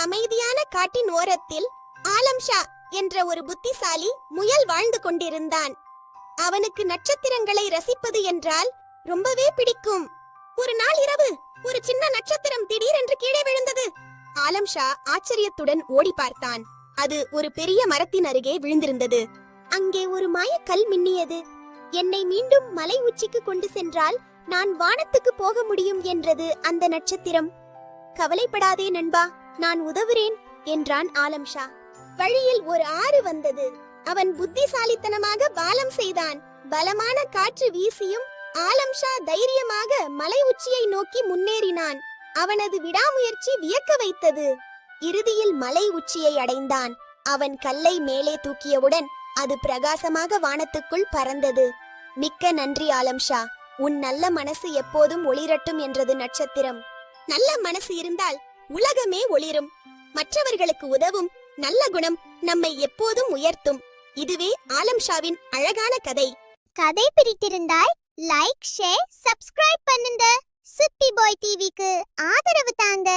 அமைதியான காட்டின் ஓரத்தில் ஆலம் ஷா என்ற ஒரு புத்திசாலி முயல் வாழ்ந்து கொண்டிருந்தான். அவனுக்கு நட்சத்திரங்களை ரசிப்பது என்றால் ரொம்பவே பிடிக்கும். ஒரு நாள் இரவு ஒரு சின்ன நட்சத்திரம் திடீரென்று கீழே விழுந்தது. ஆலம் ஷா ஆச்சரியத்துடன் ஓடி பார்த்தான். அது ஒரு பெரிய மரத்தின் அருகே விழுந்திருந்தது. அங்கே ஒரு மாயக்கல் மின்னியது. என்னை மீண்டும் மலை உச்சிக்கு கொண்டு சென்றால் நான் வானத்துக்கு போக முடியும் என்றது அந்த நட்சத்திரம். கவலைப்படாதே நண்பா, நான் உதவுறேன் என்றான் ஆலம் ஷா. வழியில் ஒரு ஆறு வந்தது. அவன் புத்திசாலித்தனமாக பாலம் செய்தான். பலமான காற்று வீசியும் ஆலம் ஷா தைரியமாக மலை உச்சியை நோக்கி முன்னேறினான். அவனது விடாமுயற்சி வியக்க வைத்தது. இறுதியில் மலை உச்சியை அடைந்தான். அவன் கல்லை மேலே தூக்கியவுடன் அது பிரகாசமாக வானத்துக்குள் பறந்தது. மிக்க நன்றி ஆலம் ஷா, உன் நல்ல மனசு எப்போதும் ஒளிரட்டும் என்றது நட்சத்திரம். நல்ல மனசு இருந்தால் உலகமே ஒளிரும். மற்றவர்களுக்கு உதவும் நல்ல குணம் நம்மை எப்போதும் உயர்த்தும். இதுவே ஆலம் ஷாவின் அழகான கதை. கதை பிடித்திருந்தால் லைக், ஷேர், சப்ஸ்கிரைப் பண்ணுங்க. சுட்டி பாய் டிவிக்கு ஆதரவு தாங்க.